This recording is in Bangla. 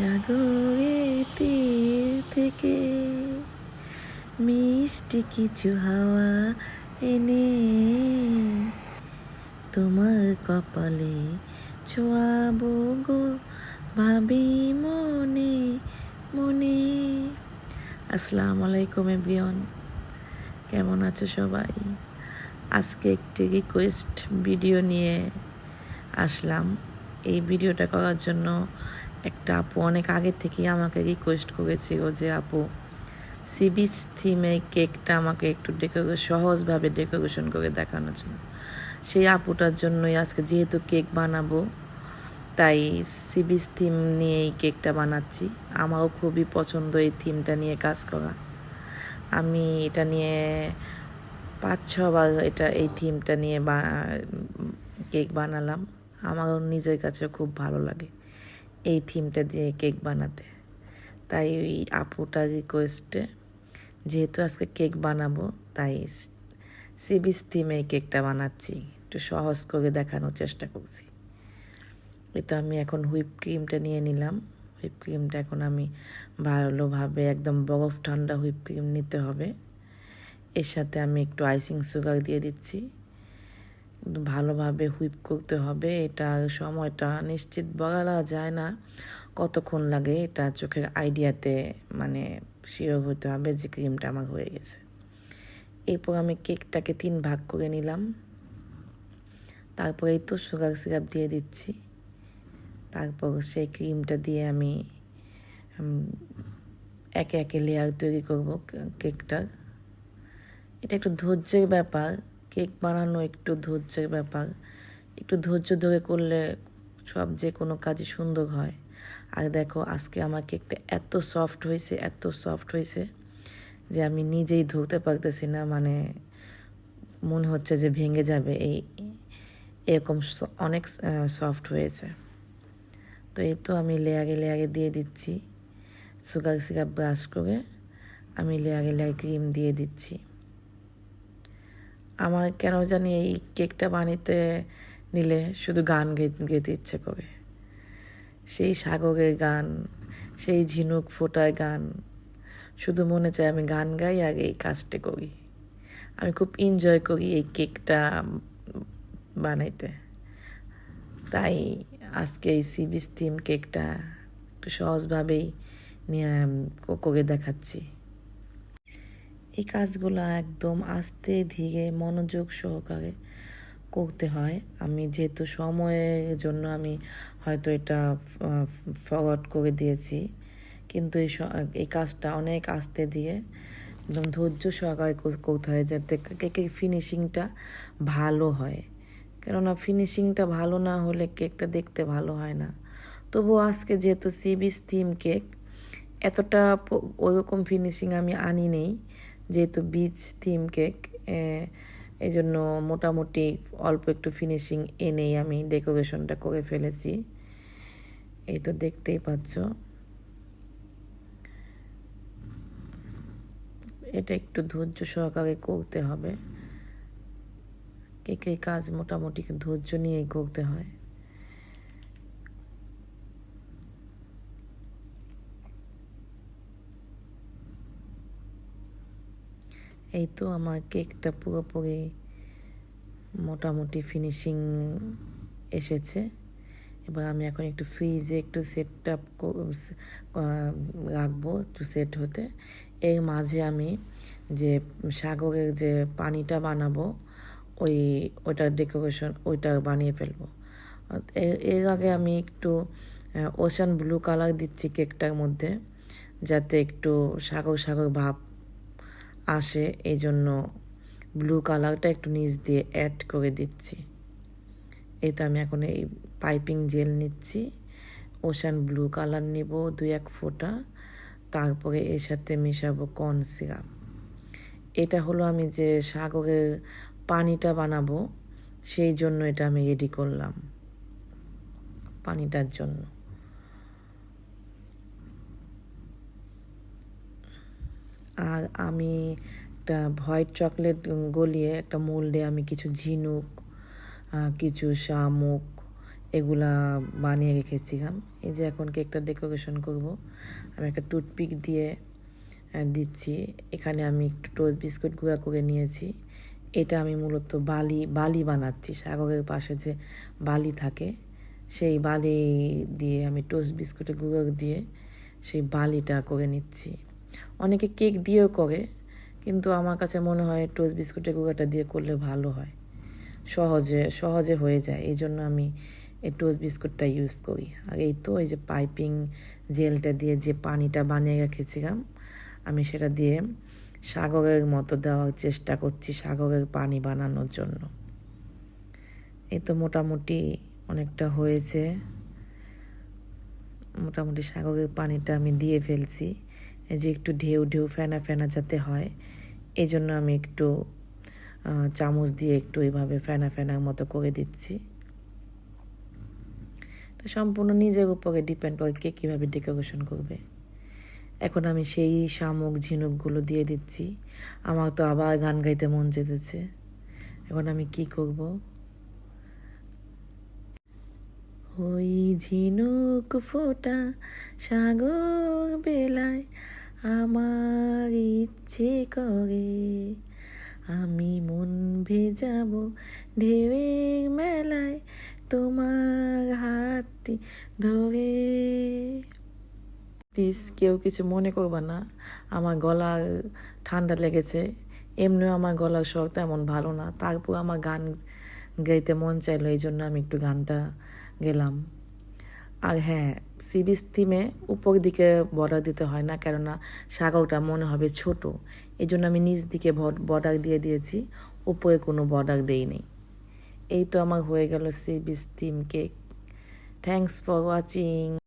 সাগরের তীর থেকে মিষ্টি কিছু হাওয়া এনে তোমার কপালে ছোঁয়াবো গো, ভাবি মনে মনে। আসসালামু আলাইকুম এভরিওয়ান, কেমন আছো সবাই? আজকে একটি রিকোয়েস্ট ভিডিও নিয়ে আসলাম। এই ভিডিওটা করার জন্য একটা আপু অনেক আগে থেকেই আমাকে রিকোয়েস্ট করেছিল যে আপু সি বিচ থিমে কেকটা আমাকে একটু সহজভাবে ডেকোরেশন করে দেখানোর জন্য। সেই আপুটার জন্যই আজকে যেহেতু কেক বানাবো, তাই সি বিচ থিম নিয়ে এই কেকটা বানাচ্ছি। আমারও খুবই পছন্দ এই থিমটা নিয়ে কাজ করা। আমি এটা নিয়ে 5-6 বার এই থিমটা নিয়ে কেক বানালাম। আমারও নিজের কাছে খুব ভালো লাগে এই থিমটা দিয়ে কেক বানাতে। তাই ওই আপুটার রিকোয়েস্টে যেহেতু আজকে কেক বানাবো, তাই সি বিচ থিমে এই কেকটা বানাচ্ছি। একটু সহজ করে দেখানোর চেষ্টা করছি। এই তো আমি এখন হুইপ ক্রিমটা নিয়ে নিলাম। হুইপ ক্রিমটা এখন আমি ভালোভাবে একদম বরফ ঠান্ডা হুইপ ক্রিম নিতে হবে। এর সাথে আমি একটু আইসিং সুগার দিয়ে দিচ্ছি। ভালোভাবে হুইপ করতে হবে। এটার সময়টা নিশ্চিত বলা যায় না কতক্ষণ লাগে, এটা চোখের আইডিয়াতে মানে শিওর হতে হবে যে ক্রিমটা আমার হয়ে গেছে। এরপর আমি কেকটাকে 3 ভাগ করে নিলাম। তারপরেই তো সুগার সিরাপ দিয়ে দিচ্ছি। তারপর সেই ক্রিমটা দিয়ে আমি একে একে লেয়ার তৈরি করব কেকটার। এটা একটু ধৈর্যের ব্যাপার, কেক বানানো একটু ধৈর্যের ব্যাপার। একটু ধৈর্য ধরে করলে যে কোনো কাজই সুন্দর হয়। আর দেখো আজকে আমার কেকটা এত সফট হয়েছে যে আমি নিজেই ধরতে পারতেছি না, মানে মনে হচ্ছে যে ভেঙে যাবে, এরকম অনেক সফট হয়েছে। তো এই তো আমি লেয়ারে দিয়ে দিচ্ছি সুগার সিরাপ ব্রাশ করে। আমি লেয়ারে ক্রিম দিয়ে দিচ্ছি। আমার কেন জানি এই কেকটা বানাতে নিলে শুধু গান গেতে ইচ্ছে করে। সেই সাগরের গান, সেই ঝিনুক ফোটার গান, শুধু মনে চায় আমি গান গাই আর এই কাজটা করি। আমি খুব এনজয় করি এই কেকটা বানাইতে। তাই আজকে এই সি বিচ থিম কেকটা একটু সহজভাবেই নিয়ে করে দেখাচ্ছি। এই কাজগুলো একদম আস্তে ধীরে মনোযোগ সহকারে করতে হয়। আমি যেহেতু সময়ের জন্য আমি হয়তো এটা ফরওয়ার্ড করে দিয়েছি, কিন্তু এই কাজটা অনেক আস্তে দিয়ে একদম ধৈর্য সহকারে করতে হয়, যাতে কেকের ফিনিশিংটা ভালো হয়। কেননা ফিনিশিংটা ভালো না হলে কেকটা দেখতে ভালো হয় না। তবুও আজকে যেহেতু সি বিচ থিম কেক, এতটা ওইরকম ফিনিশিং আমি আনি নেই, যেহেতু বিচ থিম কেক। এই জন্য মোটামুটি অল্প একটু ফিনিশিং এনেই আমি ডেকোরেশনটা করে ফেলেছি। এই তো দেখতেই পাচ্ছ। এটা একটু ধৈর্য সহকারে করতে হবে। কেকের কাজ মোটামুটি ধৈর্য নিয়েই করতে হয়। এই তো আমার কেকটা পুরোপুরি মোটামুটি ফিনিশিং এসেছে। এবার আমি এখন একটু ফ্রিজে একটু সেট আপ রাখবো, একটু সেট হতে। এর মাঝে আমি যে সাগরের যে পানিটা বানাবো, ওইটার ডেকোরেশন ওইটা বানিয়ে ফেলবো। এর আগে আমি একটু ওশান ব্লু কালার দিচ্ছি কেকটার মধ্যে, যাতে একটু সাগর ভাব আসে। এই জন্য ব্লু কালারটা একটু নিচ দিয়ে অ্যাড করে দিচ্ছি। এই তো আমি এখন এই পাইপিং জেল নিচ্ছি, ওশান ব্লু কালার নিব 2-1 ফোঁটা, তারপরে এর সাথে মেশাবো কর্ন সিরাপ। এটা হলো আমি যে সাগরের পানিটা বানাবো, সেই জন্য এটা আমি রেডি করলাম পানিটার জন্য। আর আমি একটা হোয়াইট চকলেট গলিয়ে একটা মোল্ডে আমি কিছু ঝিনুক, কিছু শামুক এগুলা বানিয়ে রেখেছিলাম। এই যে এখন কেকটা ডেকোরেশন করব, আমি একটা টুথপিক দিয়ে দিচ্ছি। এখানে আমি একটু টোস্ট বিস্কুট গুঁড়া করে নিয়েছি। এটা আমি মূলত বালি বানাচ্ছি, সাগরের পাশে যে বালি থাকে সেই বালি দিয়ে আমি টোস্ট বিস্কুটের গুঁড়ো দিয়ে সেই বালিটা করে নিচ্ছি। অনেকে কেক দিয়েও করে, কিন্তু আমার কাছে মনে হয় টোস্ট বিস্কুটের গুঁড়োটা দিয়ে করলে ভালো হয়, সহজে হয়ে যায়। এই জন্য আমি এই টোস্ট বিস্কুটটা ইউজ করি। আর এই তো এই যে পাইপিং জেলটা দিয়ে যে পানিটা বানিয়ে রেখেছিলাম, আমি সেটা দিয়ে সাগরের মতো দেওয়ার চেষ্টা করছি, সাগরের পানি বানানোর জন্য। এই তো মোটামুটি অনেকটা হয়েছে, মোটামুটি সাগরের পানিটা আমি দিয়ে ফেলছি। এই যে একটু ঢেউ ঢেউ ফেনা ফেনা যাতে হয়, এই জন্য আমি একটু চামচ দিয়ে একটু এইভাবে ফেনা ফেনার মতো করে দিচ্ছি। এটা সম্পূর্ণ নিজের উপরে ডিপেন্ড করে কে কীভাবে ডেকোরেশন করবে। এখন আমি সেই শামুক ঝিনুকগুলো দিয়ে দিচ্ছি। আমার তো আবার গান গাইতে মন যেতেছে, এখন আমি কি করব? ওই ঝিনুক ফোটা সাগর বেলায় আমার ইচ্ছে করে, আমি মন ভেজাবো ঢেউয়ের মেলায় তোমার হাতটি ধরে। প্লিজ কেউ কিছু মনে করবা না, আমার গলা ঠান্ডা লেগেছে। এমনিও আমার গলার স্বর তেমন ভালো না, তারপর আমার গান গাইতে মন চাইলো, এই জন্য আমি একটু গানটা গেলাম। আর হ্যাঁ, সি বিচ থিমে উপর দিকে বর্ডার দিতে হয় না, কেননা সাগরটা মনে হবে ছোট, এই জন্য আমি নিচ দিকে বর্ডার দিয়ে দিয়েছি, উপরে কোনো বর্ডার দেইনি। এই তো আমার হয়ে গেল sea beach theme cake. Thanks for watching.